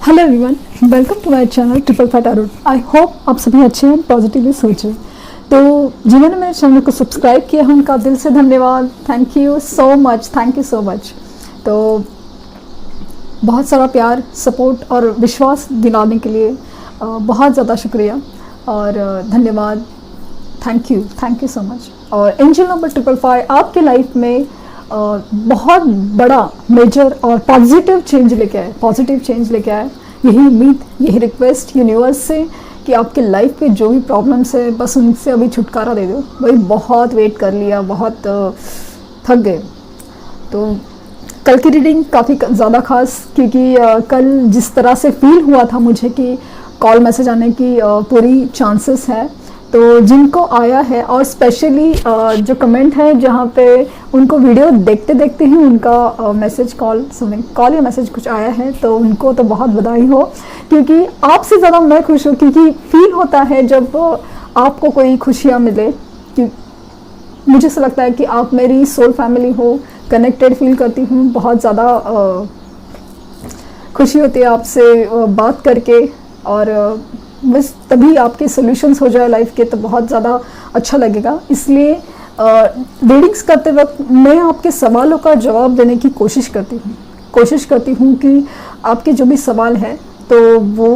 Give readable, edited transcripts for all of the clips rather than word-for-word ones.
Hello everyone, welcome to my channel triple five tarot. I hope आप सभी अच्छे हैं, पॉजिटिवली सोचें। तो जिन्होंने मेरे चैनल को सब्सक्राइब किया है उनका दिल से धन्यवाद। Thank you so much, thank you so much. तो बहुत सारा प्यार, सपोर्ट और विश्वास दिलाने के लिए बहुत ज़्यादा शुक्रिया और धन्यवाद। Thank you so much. और एंजल नंबर 555 आपके लाइफ में बहुत बड़ा मेजर और पॉजिटिव चेंज लेके आए। यही उम्मीद, यही रिक्वेस्ट यूनिवर्स से कि आपके लाइफ पे जो भी प्रॉब्लम्स है बस उनसे अभी छुटकारा दे दो। भाई बहुत वेट कर लिया, बहुत थक गए। तो कल की रीडिंग काफ़ी ज़्यादा खास, क्योंकि कल जिस तरह से फील हुआ था मुझे कि कॉल मैसेज आने की पूरी चांसेस है। तो जिनको आया है और स्पेशली जो कमेंट है जहाँ पे उनको वीडियो देखते देखते ही उनका मैसेज कॉल या मैसेज कुछ आया है, तो उनको तो बहुत बधाई हो, क्योंकि आपसे ज़्यादा मैं खुश हूँ। क्योंकि फील होता है जब आपको कोई खुशियाँ मिले, कि मुझे ऐसा लगता है कि आप मेरी सोल फैमिली हो, कनेक्टेड फील करती हूँ। बहुत ज़्यादा खुशी होती है आपसे बात करके, और बस तभी आपके सोल्यूशंस हो जाए लाइफ के तो बहुत ज़्यादा अच्छा लगेगा। इसलिए रीडिंग्स करते वक्त मैं आपके सवालों का जवाब देने की कोशिश करती हूँ कि आपके जो भी सवाल है तो वो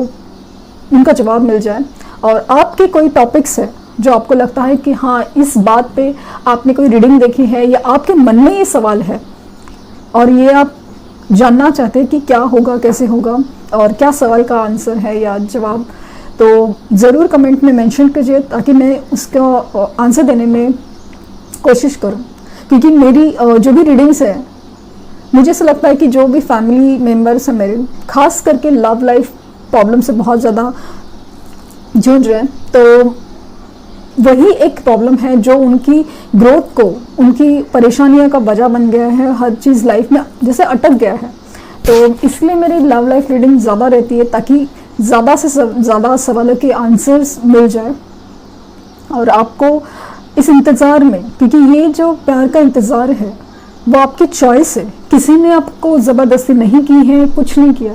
उनका जवाब मिल जाए। और आपके कोई टॉपिक्स है जो आपको लगता है कि हाँ, इस बात पे आपने कोई रीडिंग देखी है या आपके मन में ये सवाल है और ये आप जानना चाहते हैं कि क्या होगा, कैसे होगा और क्या सवाल का आंसर है या जवाब, तो ज़रूर कमेंट में मेंशन कीजिए ताकि मैं उसका आंसर देने में कोशिश करूं। क्योंकि मेरी जो भी रीडिंग्स है, मुझे ऐसा लगता है कि जो भी फैमिली मेम्बर्स हैं मेरे, खास करके लव लाइफ प्रॉब्लम से बहुत ज़्यादा जूझ रहे हैं, तो वही एक प्रॉब्लम है जो उनकी ग्रोथ को, उनकी परेशानियों का वजह बन गया है। हर चीज़ लाइफ में जैसे अटक गया है, तो इसलिए मेरी लव लाइफ रीडिंग ज़्यादा रहती है ताकि ज़्यादा से ज़्यादा सवालों के आंसर्स मिल जाए। और आपको इस इंतज़ार में, क्योंकि ये जो प्यार का इंतज़ार है वो आपकी चॉइस है, किसी ने आपको ज़बरदस्ती नहीं की है, कुछ नहीं किया।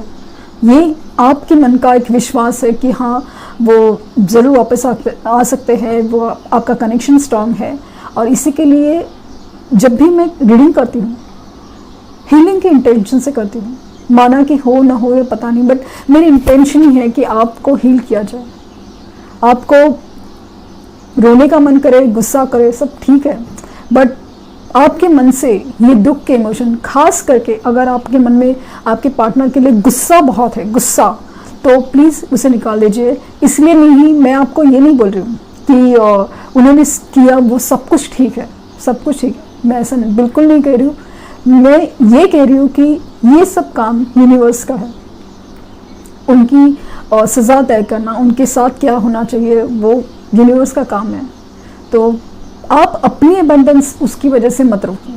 ये आपके मन का एक विश्वास है कि हाँ, वो ज़रूर वापस आ सकते हैं, वो आपका कनेक्शन स्ट्रांग है। और इसी के लिए जब भी मैं रीडिंग करती हूँ, हीलिंग के इंटेंशन से करती हूँ। माना कि हो ना हो ये पता नहीं, बट मेरी इंटेंशन ही है कि आपको हील किया जाए। आपको रोने का मन करे, गुस्सा करे, सब ठीक है, बट आपके मन से ये दुख के इमोशन, खास करके अगर आपके मन में आपके पार्टनर के लिए गुस्सा बहुत है, गुस्सा, तो प्लीज़ उसे निकाल दीजिए। इसलिए नहीं, मैं आपको ये नहीं बोल रही हूँ कि उन्होंने किया वो सब कुछ ठीक है, सब कुछ ठीक है, मैं ऐसा बिल्कुल नहीं कह रही हूँ। मैं ये कह रही हूँ कि ये सब काम यूनिवर्स का है। उनकी सज़ा तय करना, उनके साथ क्या होना चाहिए, वो यूनिवर्स का काम है। तो आप अपनी अबंडेंस उसकी वजह से मत रोकिए।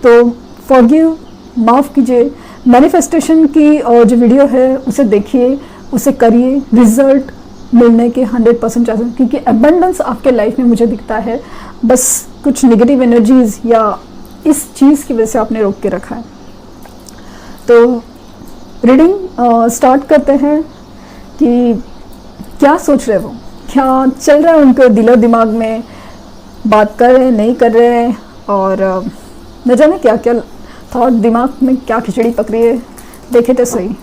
तो फॉरगिव, माफ़ कीजिए। मैनिफेस्टेशन की जो वीडियो है उसे देखिए, उसे करिए, रिजल्ट मिलने के 100% चांसेस, क्योंकि अबंडेंस आपके लाइफ में मुझे दिखता है। बस कुछ नेगेटिव एनर्जीज या इस चीज़ की वजह से आपने रोक के रखा है। तो रीडिंग स्टार्ट करते हैं कि क्या सोच रहे वो, क्या चल रहा है उनके दिलो दिमाग में, बात कर रहे हैं, नहीं कर रहे हैं, और न जाने क्या क्या थॉट, दिमाग में क्या खिचड़ी पक रही है। देखे तो सही।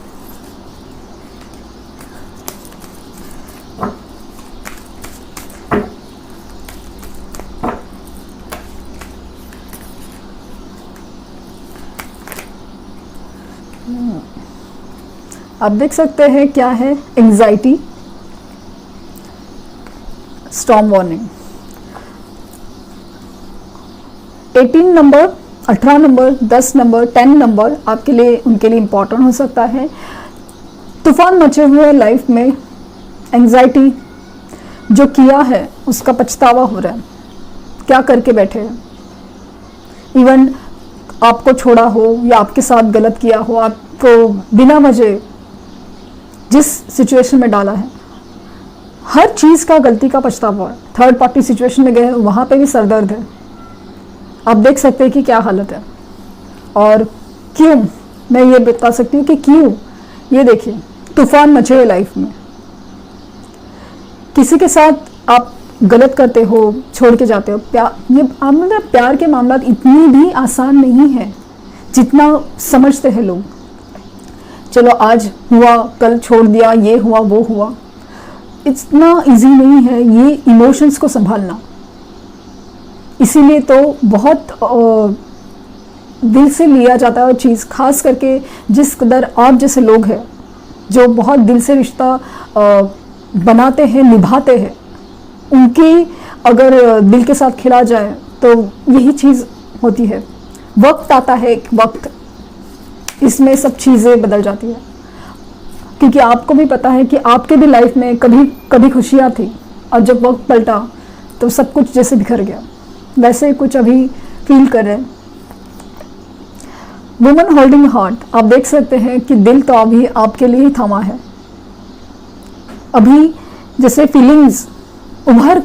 आप देख सकते हैं क्या है, anxiety, storm warning. 18 number, 18 number, 10 number, 10 number आपके लिए, उनके लिए इम्पोर्टेंट हो सकता है। तूफान मचे हुए लाइफ में, एंजाइटी, जो किया है उसका पछतावा हो रहा है, क्या करके बैठे हैं। इवन आपको छोड़ा हो या आपके साथ गलत किया हो, आपको बिना वजह जिस सिचुएशन में डाला है, हर चीज़ का गलती का पछतावा है। थर्ड पार्टी सिचुएशन में गए, वहाँ पे भी सरदर्द है। आप देख सकते हैं कि क्या हालत है और क्यों। मैं ये बता सकती हूँ कि क्यों। ये देखिए, तूफान मचे लाइफ में। किसी के साथ आप गलत करते हो, छोड़ के जाते हो, प्यार के मामला इतनी भी आसान नहीं है जितना समझते हैं लोग। चलो आज हुआ, कल छोड़ दिया, ये हुआ वो हुआ, इतना इजी नहीं है ये इमोशंस को संभालना। इसीलिए तो बहुत दिल से लिया जाता है चीज़, खास करके जिस कदर आप जैसे लोग हैं जो बहुत दिल से रिश्ता बनाते हैं, निभाते हैं, उनकी अगर दिल के साथ खिला जाए तो यही चीज़ होती है। वक्त आता है, एक वक्त इसमें सब चीज़ें बदल जाती है, क्योंकि आपको भी पता है कि आपके भी लाइफ में कभी कभी खुशियाँ थी और जब वक्त पलटा तो सब कुछ जैसे बिखर गया। वैसे कुछ अभी फील कर रहे हैं। वुमन होल्डिंग हार्ट, आप देख सकते हैं कि दिल तो अभी आपके लिए ही थमा है। अभी जैसे फीलिंग्स उभर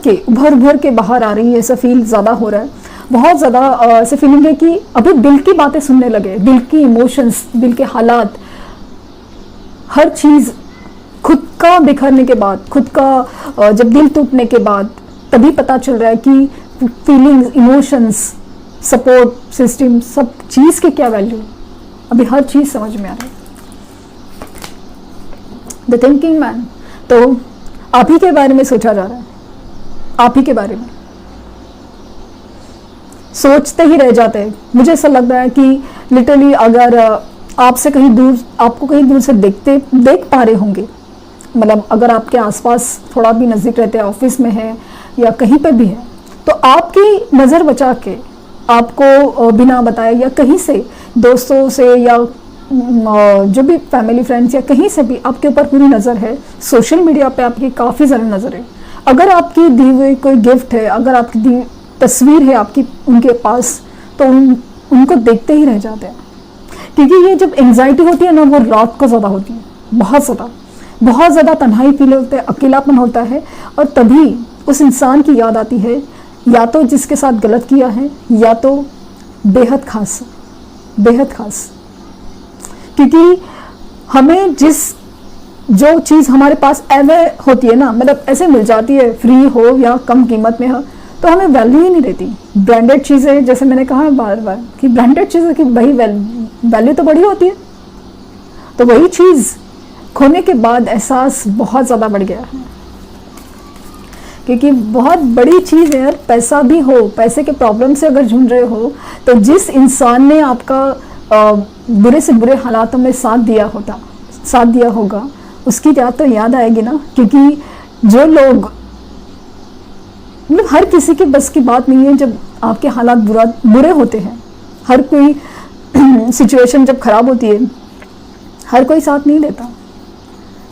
के बाहर आ रही है, ऐसा फील ज़्यादा हो रहा है। बहुत ज़्यादा ऐसे फीलिंग है कि अभी दिल की बातें सुनने लगे, दिल की इमोशंस, दिल के हालात, हर चीज़ खुद का बिखरने के बाद, खुद का जब दिल टूटने के बाद तभी पता चल रहा है कि फीलिंग्स, इमोशंस, सपोर्ट सिस्टम, सब चीज़ की क्या वैल्यू। अभी हर चीज़ समझ में आ रही है। द थिंकिंग मैन, तो आप ही के बारे में सोचा जा रहा है, आप ही के बारे में सोचते ही रह जाते हैं। मुझे ऐसा लग रहा है कि लिटरली अगर आपसे कहीं दूर, आपको कहीं दूर से देख पा रहे होंगे, मतलब अगर आपके आसपास थोड़ा भी नज़दीक रहते हैं, ऑफिस में है या कहीं पे भी है, तो आपकी नज़र बचा के आपको बिना बताए या कहीं से दोस्तों से या जो भी फैमिली फ्रेंड्स या कहीं से भी आपके ऊपर पूरी नज़र है। सोशल मीडिया पे आपकी काफ़ी ज़्यादा नज़र है। अगर आपकी दी हुई कोई गिफ्ट है, अगर आपकी दी तस्वीर है आपकी उनके पास, तो उनको देखते ही रह जाते हैं। क्योंकि ये जब एंग्जाइटी होती है ना, वो रात को ज़्यादा होती है, बहुत ज़्यादा तन्हाई फील होता है, अकेलापन होता है, और तभी उस इंसान की याद आती है, या तो जिसके साथ गलत किया है, या तो बेहद खास। क्योंकि हमें जो चीज़ हमारे पास एवं होती है ना, मतलब ऐसे मिल जाती है, फ्री हो या कम कीमत में हो, तो हमें वैल्यू ही नहीं रहती। ब्रांडेड चीज़ें, जैसे मैंने कहा बार बार कि ब्रांडेड चीज़ें की वही वैल्यू तो बड़ी होती है, तो वही चीज़ खोने के बाद एहसास बहुत ज़्यादा बढ़ गया है। क्योंकि बहुत बड़ी चीज़ है यार, पैसा भी हो, पैसे के प्रॉब्लम से अगर जूझ रहे हो, तो जिस इंसान ने आपका बुरे से बुरे हालातों में साथ दिया होगा, उसकी तो याद आएगी ना। क्योंकि जो लोग, मतलब हर किसी के बस की बात नहीं है जब आपके हालात बुरे होते हैं। हर कोई सिचुएशन जब खराब होती है, हर कोई साथ नहीं देता।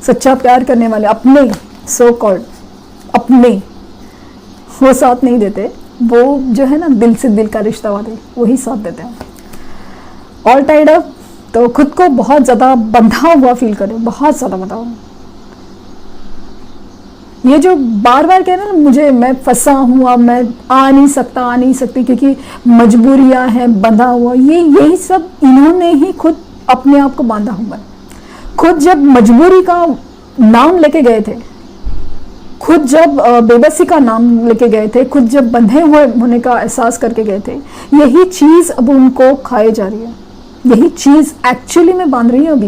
सच्चा प्यार करने वाले अपने सो कॉल्ड अपने, वो साथ नहीं देते। वो जो है ना, दिल से दिल का रिश्ता वाले, वही साथ देते हैं। ऑल टाइड अप, तो खुद को बहुत ज़्यादा बंधा हुआ फील करें, बहुत ज़्यादा बंधा हुआ। ये जो बार बार कह रहे हैं ना, मैं फंसा हुआ, मैं आ नहीं सकती क्योंकि मजबूरियां हैं, बंधा हुआ, यही सब इन्होंने ही खुद अपने आप को बांधा हुआ है। खुद जब मजबूरी का नाम लेके गए थे, खुद जब बेबसी का नाम लेके गए थे, खुद जब बंधे हुए होने का एहसास करके गए थे, यही चीज़ अब उनको खाए जा रही है। यही चीज़ एक्चुअली में बांध रही है। अभी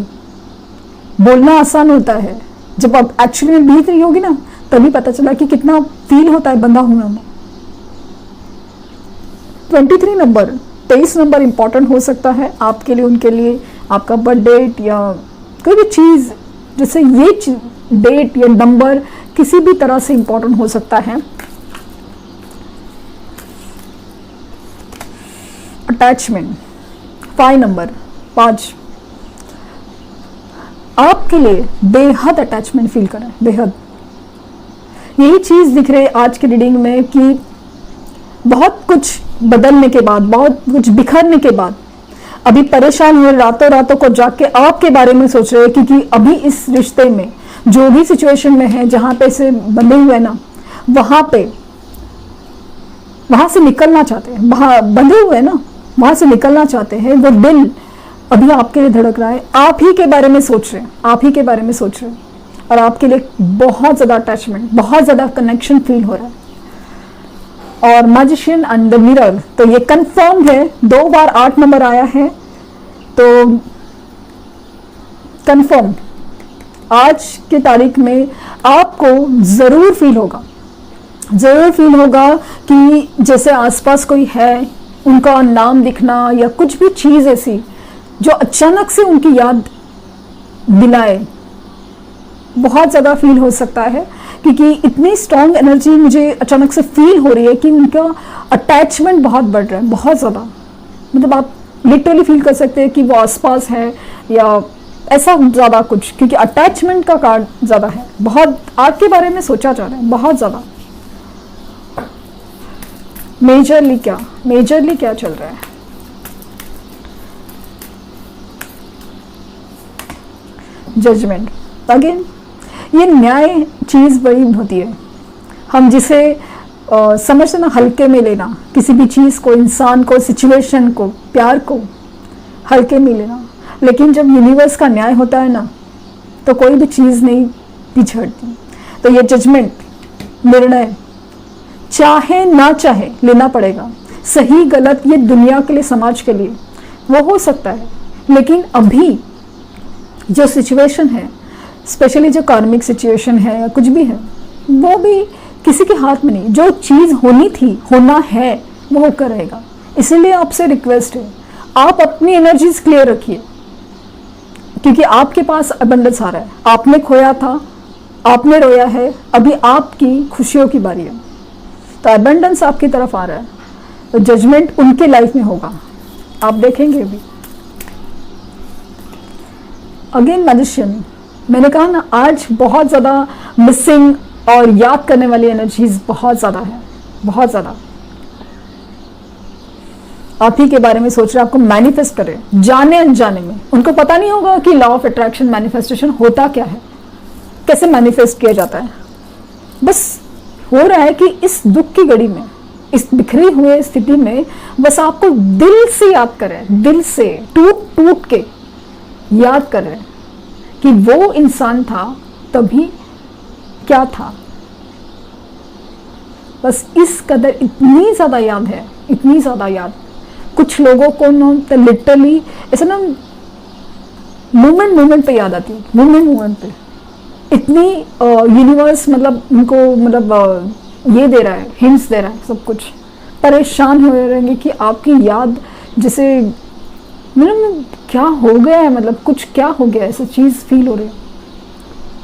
बोलना आसान होता है, जब अब एक्चुअली में बीत रही होगी ना, तभी पता चला कि कितना फील होता है बंधा होने में। 23 नंबर इंपॉर्टेंट हो सकता है आपके लिए, उनके लिए, आपका बर्थ डेट या कोई भी चीज़, जैसे ये डेट या नंबर किसी भी तरह से इंपॉर्टेंट हो सकता है। अटैचमेंट, 5 नंबर 5 आपके लिए बेहद अटैचमेंट फील करें, बेहद। यही चीज़ दिख रही है आज की रीडिंग में कि बहुत कुछ बदलने के बाद, बहुत कुछ बिखरने के बाद अभी परेशान हुए, रातों को जाके आपके बारे में सोच रहे हैं। क्योंकि अभी इस रिश्ते में जो भी सिचुएशन में है, जहाँ पे से बंधे हुए ना, वहाँ से निकलना चाहते हैं, वहाँ बंधे हुए ना, वहाँ से निकलना चाहते हैं। वो दिल अभी आपके लिए धड़क रहा है, आप ही के बारे में सोच रहे हैं, आप ही के बारे में सोच रहे हैं, और आपके लिए बहुत ज़्यादा अटैचमेंट, बहुत ज़्यादा कनेक्शन फील हो रहा है। और मैजिशियन एंड द मिरर, तो ये कंफर्म है, 2 बार 8 नंबर आया है, तो कंफर्म आज की तारीख में आपको ज़रूर फील होगा, ज़रूर फील होगा कि जैसे आसपास कोई है, उनका नाम दिखना या कुछ भी चीज़ ऐसी जो अचानक से उनकी याद दिलाए, बहुत ज़्यादा फील हो सकता है, क्योंकि इतनी स्ट्रॉन्ग एनर्जी मुझे अचानक से फील हो रही है कि उनका अटैचमेंट बहुत बढ़ रहा है, बहुत ज़्यादा। मतलब आप लिटरली फील कर सकते हैं कि वो आसपास है या ऐसा ज़्यादा कुछ, क्योंकि अटैचमेंट का कार्ड ज़्यादा है, बहुत आपके बारे में सोचा जा रहा है, बहुत ज़्यादा। मेजरली क्या चल रहा है? जजमेंट। अगेन ये न्याय चीज़ बड़ी होती है, हम जिसे समझते ना हल्के में लेना, किसी भी चीज़ को, इंसान को, सिचुएशन को, प्यार को हल्के में लेना, लेकिन जब यूनिवर्स का न्याय होता है ना, तो कोई भी चीज़ नहीं पीछे हटती। तो ये जजमेंट, निर्णय चाहे ना चाहे लेना पड़ेगा, सही गलत ये दुनिया के लिए, समाज के लिए वो हो सकता है, लेकिन अभी जो सिचुएशन है, स्पेशली जो कार्मिक सिचुएशन है या कुछ भी है, वो भी किसी के हाथ में नहीं। जो चीज़ होनी थी, होना है, वो होकर रहेगा। इसीलिए आपसे रिक्वेस्ट है, आप अपनी एनर्जीज क्लियर रखिए, क्योंकि आपके पास अबंडेंस आ रहा है। आपने खोया था, आपने रोया है, अभी आपकी खुशियों की बारी है, तो अबंडेंस आपकी तरफ आ रहा है। तो जजमेंट उनके लाइफ में होगा, आप देखेंगे अभी। अगेन मैजिशियन, मैंने कहा ना, आज बहुत ज़्यादा मिसिंग और याद करने वाली एनर्जीज बहुत ज़्यादा है, बहुत ज़्यादा। आप ही के बारे में सोच रहे हैं, आपको मैनिफेस्ट करें जाने अनजाने में। उनको पता नहीं होगा कि लॉ ऑफ अट्रैक्शन, मैनिफेस्टेशन होता क्या है, कैसे मैनिफेस्ट किया जाता है। बस हो रहा है कि इस दुख की घड़ी में, इस बिखरी हुए स्थिति में, बस आपको दिल से याद करें, दिल से टूट टूट के याद कर रहे हैं कि वो इंसान था तभी क्या था। बस इस कदर इतनी ज़्यादा याद है, इतनी ज़्यादा याद। कुछ लोगों को ना लिटरली ऐसा ना मोमेंट पे याद आती है, मोमेंट पे इतनी यूनिवर्स मतलब उनको मतलब ये दे रहा है, हिंट्स दे रहा है, सब कुछ परेशान हो रहेंगे कि आपकी याद जैसे मतलब क्या हो गया है, मतलब कुछ क्या हो गया, ऐसा चीज़ फील हो रही है।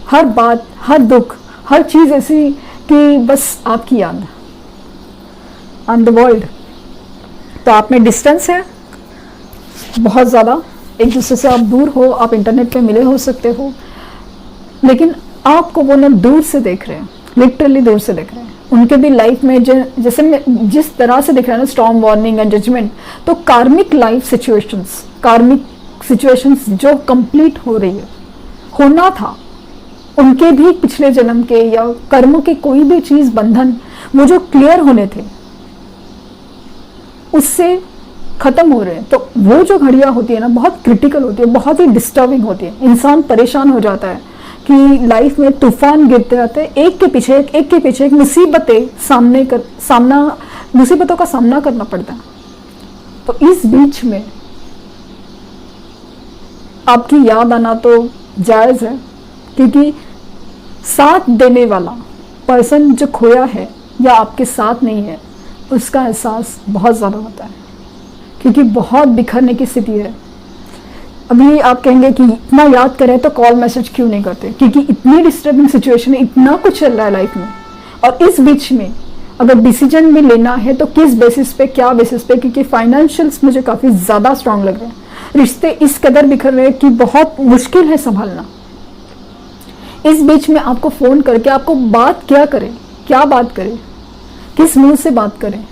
हर बात, हर दुख, हर चीज़ ऐसी कि बस आपकी याद एंड द वर्ल्ड। तो आप में डिस्टेंस है बहुत ज़्यादा, एक दूसरे से आप दूर हो, आप इंटरनेट पे मिले हो सकते हो, लेकिन आपको वो ना दूर से देख रहे हैं, लिटरली दूर से देख रहे हैं। उनके भी लाइफ में जैसे जिस तरह से दिख रहा है ना, स्टॉर्म, वार्निंग एंड जजमेंट, तो कार्मिक लाइफ सिचुएशंस, कार्मिक सिचुएशंस जो कंप्लीट हो रही है, होना था उनके भी पिछले जन्म के या कर्म के कोई भी चीज़, बंधन, वो जो क्लियर होने थे उससे खत्म हो रहे हैं। तो वो जो घड़ियाँ होती है ना, बहुत क्रिटिकल होती है, बहुत ही डिस्टर्बिंग होती है। इंसान परेशान हो जाता है कि लाइफ में तूफान गिरते रहते हैं, एक के पीछे एक मुसीबतों का सामना करना पड़ता है। तो इस बीच में आपकी याद आना तो जायज़ है, क्योंकि साथ देने वाला पर्सन जो खोया है या आपके साथ नहीं है, उसका एहसास बहुत ज़्यादा होता है, क्योंकि बहुत बिखरने की स्थिति है। अभी आप कहेंगे कि इतना याद करें तो कॉल मैसेज क्यों नहीं करते, क्योंकि इतनी डिस्टर्बिंग सिचुएशन है, इतना कुछ चल रहा है लाइफ में। और इस बीच में अगर डिसीजन भी लेना है तो किस बेसिस पे, क्या बेसिस पे, क्योंकि फाइनेंशियल्स मुझे काफ़ी ज़्यादा स्ट्रांग लग रहे हैं। रिश्ते इस कदर बिखर रहे हैं कि बहुत मुश्किल है संभालना। इस बीच में आपको फ़ोन करके आपको बात क्या करें, क्या बात करें, किस मुंह से बात करें।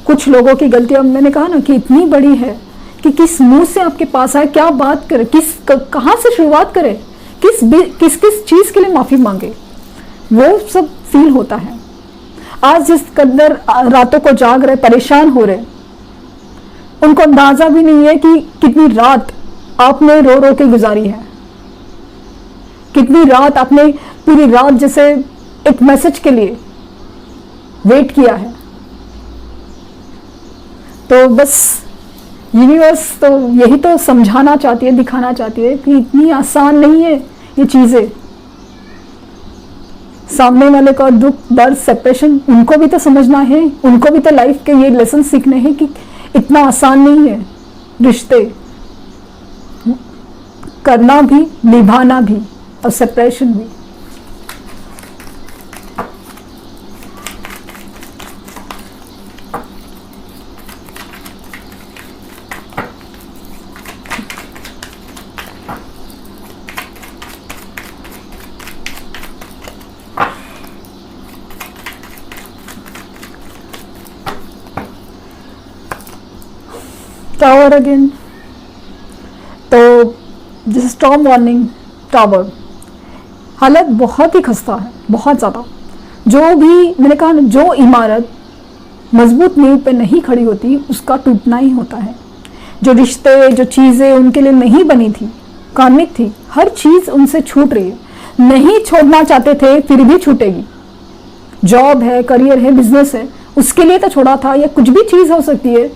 कुछ लोगों की गलतियां, मैंने कहा ना कि इतनी बड़ी है कि किस मुंह से आपके पास आए, क्या बात करें, कहाँ से शुरुआत करें, किस चीज़ के लिए माफ़ी मांगे, वो सब फील होता है। आज जिस कदर रातों को जाग रहे, परेशान हो रहे, उनको अंदाज़ा भी नहीं है कि कितनी रात आपने रो रो के गुजारी है, कितनी रात आपने पूरी रात जैसे एक मैसेज के लिए वेट किया है। तो बस यूनिवर्स तो यही तो समझाना चाहती है, दिखाना चाहती है कि इतनी आसान नहीं है ये चीजें। सामने वाले का दुख, दर्द, सेपरेशन उनको भी तो समझना है, उनको भी तो लाइफ के ये लेसन सीखने हैं कि इतना आसान नहीं है रिश्ते करना भी, निभाना भी और सेपरेशन भी। टावर अगेन, तो जैसे स्टॉर्म वार्निंग टावर, हालत बहुत ही खस्ता है, बहुत ज़्यादा। जो भी मैंने कहा ना, जो इमारत मजबूत नींव पे नहीं खड़ी होती उसका टूटना ही होता है। जो रिश्ते, जो चीज़ें उनके लिए नहीं बनी थी, कार्मिक थी, हर चीज़ उनसे छूट रही है। नहीं छोड़ना चाहते थे फिर भी छूटेगी। जॉब है, करियर है, बिजनेस है, उसके लिए तो छोड़ा था, या कुछ भी चीज़ हो सकती है,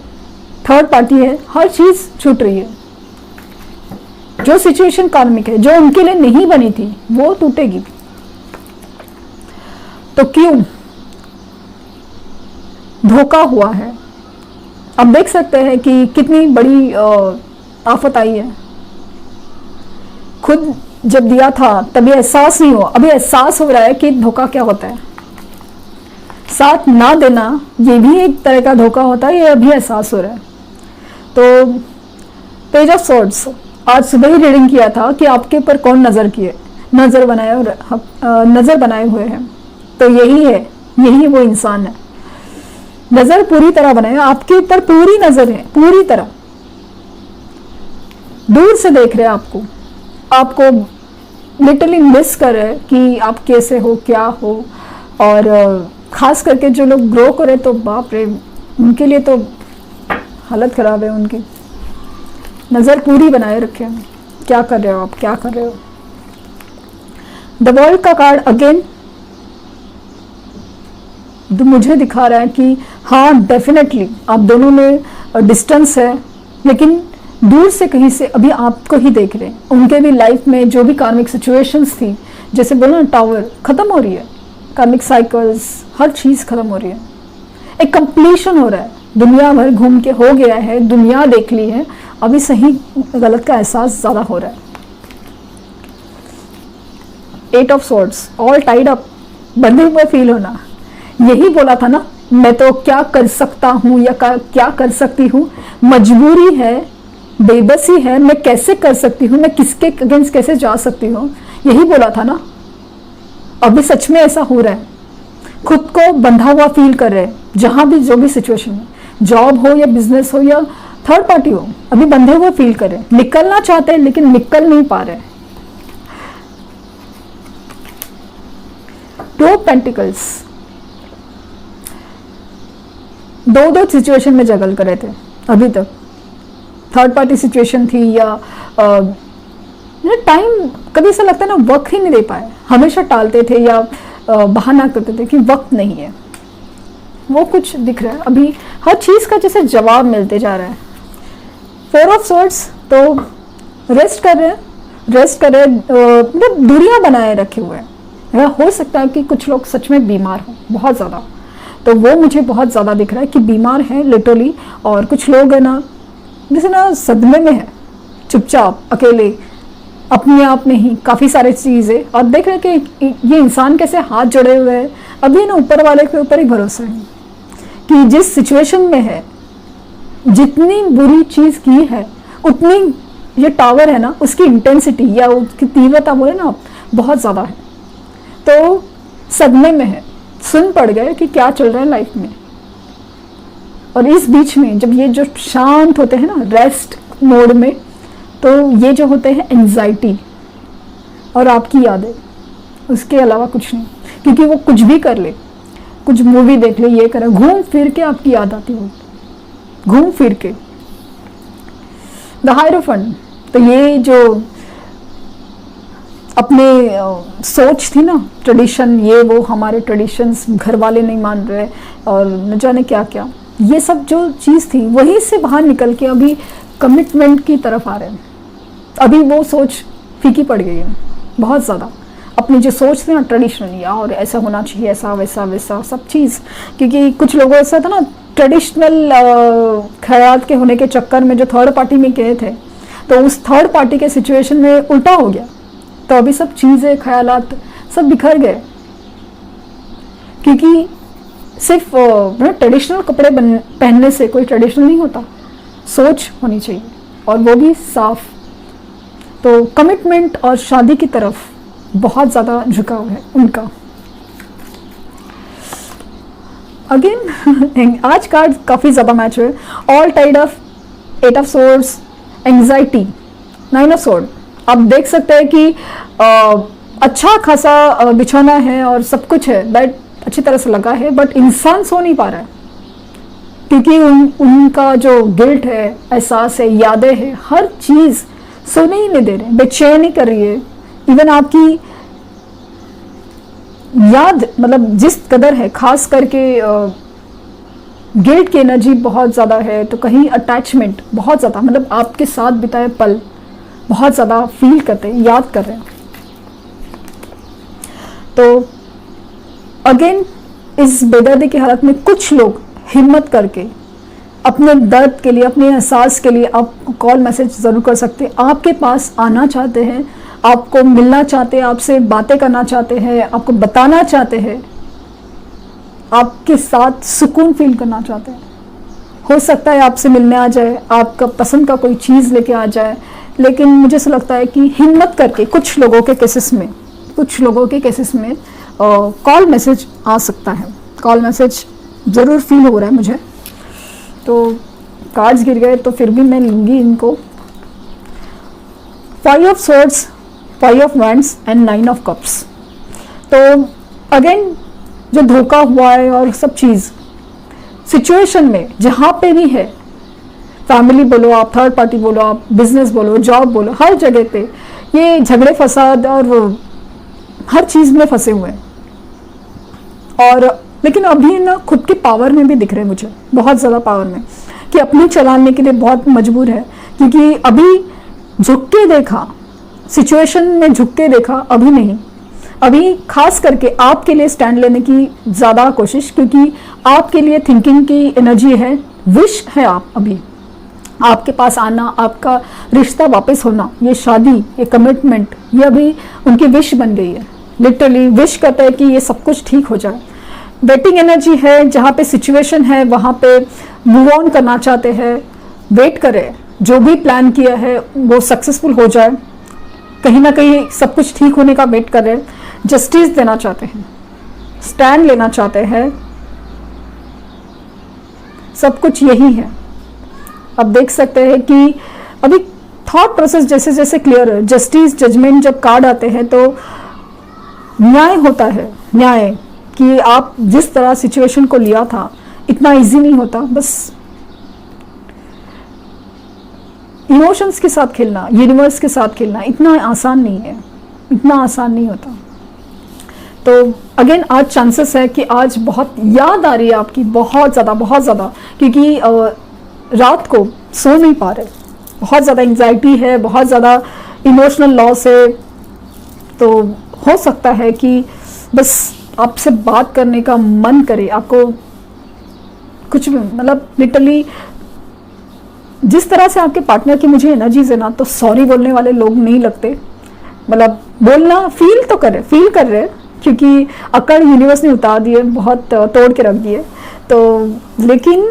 थर्ड पार्टी है, हर चीज़ छूट रही है। जो सिचुएशन कार्मिक है, जो उनके लिए नहीं बनी थी, वो टूटेगी। तो क्यों? धोखा हुआ है। अब देख सकते हैं कि कितनी बड़ी आफत आई है। खुद जब दिया था तभी एहसास नहीं हुआ, अभी एहसास हो रहा है कि धोखा क्या होता है। साथ ना देना ये भी एक तरह का धोखा होता है, ये अभी एहसास हो रहा है। तो पेज ऑफ सॉर्ड्स, आज सुबह ही रीडिंग किया था कि आपके ऊपर कौन नजर बनाए हुए हैं। तो यही है, यही वो इंसान है। नजर पूरी तरह बनाए, आपके ऊपर पूरी नजर है, पूरी तरह दूर से देख रहे हैं आपको लिटरली मिस कर रहे हैं कि आप कैसे हो, क्या हो। और खास करके जो लोग ग्रो करे तो बाप रे, उनके लिए तो हालत खराब है। उनकी नजर पूरी बनाए रखे हैं। क्या कर रहे हो आप, क्या कर रहे हो। द वर्ल्ड का कार्ड अगेन मुझे दिखा रहा है कि हाँ डेफिनेटली आप दोनों में डिस्टेंस है, लेकिन दूर से कहीं से अभी आपको ही देख रहे हैं। उनके भी लाइफ में जो भी कार्मिक सिचुएशंस थी, जैसे बोलो ना, टावर खत्म हो रही है, कार्मिक साइकिल्स, हर चीज खत्म हो रही है, एक कंप्लीशन हो रहा है। दुनिया भर घूम के हो गया है, दुनिया देख ली है, अभी सही गलत का एहसास ज्यादा हो रहा है। 8 of swords, all tied up, बंधे हुए फील होना। यही बोला था ना, मैं तो क्या कर सकता हूँ या क्या कर सकती हूँ, मजबूरी है, बेबसी है, मैं कैसे कर सकती हूँ, मैं किसके अगेंस्ट कैसे जा सकती हूँ, यही बोला था ना। अभी सच में ऐसा हो रहा है। खुद को बंधा हुआ फील कर रहे हैं, जहां भी जो भी सिचुएशन है, जॉब हो या बिजनेस हो या थर्ड पार्टी हो, अभी बंधे हुए फील कर रहे हैं। निकलना चाहते हैं लेकिन निकल नहीं पा रहे। 2 पेंटिकल्स, दो सिचुएशन में जगल कर रहे थे अभी तक। थर्ड पार्टी सिचुएशन थी या टाइम, कभी ऐसा लगता है ना वक्त ही नहीं दे पाए, हमेशा टालते थे या बहाना करते थे कि वक्त नहीं है। वो कुछ दिख रहा है अभी, हर चीज का जैसे जवाब मिलते जा रहा है। 4 ऑफ सॉर्ड्स, तो रेस्ट कर रहे हैं, मतलब दूरियां बनाए रखे हुए हैं। हो सकता है कि कुछ लोग सच में बीमार हो बहुत ज़्यादा, तो वो मुझे बहुत ज़्यादा दिख रहा है कि बीमार है लिटरली। और कुछ लोग है ना, जैसे ना सदमे में है, चुपचाप अकेले अपने आप में ही काफ़ी सारी चीज़ें, और देख रहे हैं कि ये इंसान कैसे हाथ जोड़े हुए हैं। अभी ना ऊपर वाले के ऊपर ही भरोसा है कि जिस सिचुएशन में है, जितनी बुरी चीज़ की है, उतनी ये टावर है ना, उसकी इंटेंसिटी या उसकी तीव्रता बोले ना, बहुत ज़्यादा है। तो सदमे में है, सुन पड़ गए कि क्या चल रहा है लाइफ में। और इस बीच में जब ये जो शांत होते हैं ना, रेस्ट मोड में, तो ये जो होते हैं एंजाइटी और आपकी यादें, उसके अलावा कुछ नहीं। क्योंकि वो कुछ भी कर ले, कुछ मूवी देख ले, ये करे, घूम फिर के आपकी याद आती होगी, घूम फिर के। द हायरोफेंट, तो ये जो अपने सोच थी ना, ट्रेडिशन, ये वो हमारे ट्रेडिशंस घर वाले नहीं मान रहे और न जाने क्या क्या, ये सब जो चीज़ थी वहीं से बाहर निकल के अभी कमिटमेंट की तरफ आ रहे हैं। अभी वो सोच फीकी पड़ गई है बहुत ज़्यादा। अपनी जो सोच थी ना ट्रेडिशनल, और ऐसा होना चाहिए, ऐसा वैसा वैसा सब चीज़, क्योंकि कुछ लोगों ऐसा था ना ट्रेडिशनल ख्याल के होने के चक्कर में जो थर्ड पार्टी में गए थे, तो उस थर्ड पार्टी के सिचुएशन में उल्टा हो गया। तो अभी सब चीज़ें ख्यालात सब बिखर गए, क्योंकि सिर्फ ट्रेडिशनल कपड़े पहनने से कोई ट्रेडिशनल नहीं होता, सोच होनी चाहिए और वो भी साफ। तो कमिटमेंट और शादी की तरफ बहुत ज़्यादा झुकाव है उनका। अगेन आज कार्ड काफ़ी ज़्यादा मैच हुए, all Tide of, 8 of swords, anxiety, 9 of sword. आप देख सकते हैं कि अच्छा खासा बिछौना है और सब कुछ है, बेड अच्छी तरह से लगा है, बट इंसान सो नहीं पा रहा है, क्योंकि उनका जो गिल्ट है, एहसास है, यादें हैं, हर चीज़ सोने ही नहीं दे रहे, बेचैनी कर रही है। इवन आपकी याद, मतलब जिस कदर है, खास करके गिल्ट की एनर्जी बहुत ज़्यादा है, तो कहीं अटैचमेंट बहुत ज़्यादा, मतलब आपके साथ बिताए पल बहुत ज़्यादा फील करते हैं, याद कर रहे हैं। तो अगेन इस बेदर्दी की हालत में कुछ लोग हिम्मत करके अपने दर्द के लिए, अपने एहसास के लिए आप कॉल मैसेज ज़रूर कर सकते हैं। आपके पास आना चाहते हैं, आपको मिलना चाहते हैं, आपसे बातें करना चाहते हैं, आपको बताना चाहते हैं, आपके साथ सुकून फील करना चाहते हैं। हो सकता है आपसे मिलने आ जाए, आपका पसंद का कोई चीज़ लेके आ जाए, लेकिन मुझे ऐसा लगता है कि हिम्मत करके कुछ लोगों के केसेस में कॉल मैसेज आ सकता है। कॉल मैसेज ज़रूर फील हो रहा है मुझे। तो कार्ड्स गिर गए तो फिर भी मैं लूँगी इनको। 5 of swords, 5 of wands and 9 of cups. तो अगेन जो धोखा हुआ है और सब चीज़ सिचुएशन में जहाँ पे भी है, फैमिली बोलो आप, थर्ड पार्टी बोलो आप, बिजनेस बोलो, जॉब बोलो, हर जगह पे ये झगड़े फसाद और हर चीज़ में फंसे हुए हैं। और लेकिन अभी ना खुद के पावर में भी दिख रहे हैं मुझे, बहुत ज़्यादा पावर में, कि अपनी चलाने के लिए बहुत मजबूर है, क्योंकि अभी झुक के देखा, सिचुएशन में झुक के देखा, अभी नहीं। अभी खास करके आपके लिए स्टैंड लेने की ज़्यादा कोशिश, क्योंकि आपके लिए थिंकिंग की एनर्जी है, विश है आप अभी, आपके पास आना, आपका रिश्ता वापस होना, ये शादी, ये कमिटमेंट, ये अभी उनकी विश बन गई है। लिटरली विश करते हैं कि ये सब कुछ ठीक हो जाए। वेटिंग एनर्जी है, जहाँ पे सिचुएशन है वहाँ पे मूव ऑन करना चाहते हैं, वेट करें, जो भी प्लान किया है वो सक्सेसफुल हो जाए, कहीं ना कहीं सब कुछ ठीक होने का वेट कर रहे हैं, जस्टिस देना चाहते हैं, स्टैंड लेना चाहते हैं, सब कुछ यही है। अब देख सकते हैं कि अभी थॉट प्रोसेस जैसे जैसे क्लियर है, जस्टिस, जजमेंट जब कार्ड आते हैं तो न्याय होता है, न्याय कि आप जिस तरह सिचुएशन को लिया था इतना इजी नहीं होता, बस इमोशंस के साथ खेलना, यूनिवर्स के साथ खेलना इतना आसान नहीं है, इतना आसान नहीं होता। तो अगेन आज चांसेस है कि आज बहुत याद आ रही है आपकी, बहुत ज़्यादा, क्योंकि रात को सो नहीं पा रहे, बहुत ज़्यादा एंग्जाइटी है, बहुत ज़्यादा इमोशनल लॉस है। तो हो सकता है कि बस आपसे बात करने का मन करे, आपको कुछ भी, मतलब लिटरली जिस तरह से आपके पार्टनर की मुझे एनर्जीज है ना, तो सॉरी बोलने वाले लोग नहीं लगते। मतलब बोलना, फील कर रहे, क्योंकि अकड़ यूनिवर्स ने उतार दिए, बहुत तोड़ के रख दिए, तो लेकिन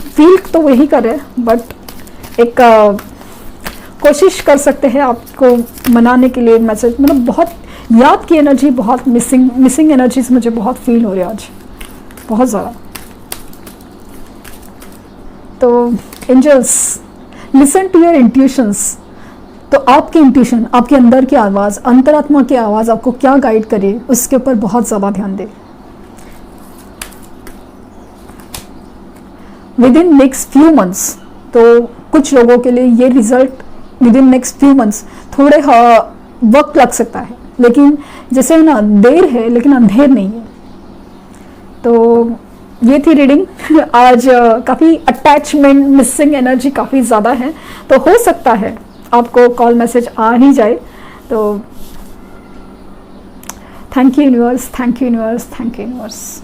फील तो वही कर रहे, बट एक कोशिश कर सकते हैं आपको मनाने के लिए मैसेज। मतलब बहुत याद की एनर्जी, बहुत मिसिंग एनर्जीज मुझे बहुत फील हो रही है आज, बहुत ज़्यादा। तो angels, listen to your intuitions. तो आपकी इंट्यूशन, आपके अंदर की आवाज़, अंतरात्मा की आवाज़ आपको क्या गाइड करे, उसके ऊपर बहुत ज़्यादा ध्यान दें। With in next few months, तो कुछ लोगों के लिए ये result with in next few months थोड़े वक्त लग सकता है, लेकिन जैसे है ना, देर है लेकिन अंधेर नहीं है। तो ये थी रीडिंग। आज काफ़ी अटैचमेंट, मिसिंग एनर्जी काफ़ी ज़्यादा है, तो हो सकता है आपको कॉल मैसेज आ ही जाए। तो thank you universe, thank you universe, thank you universe.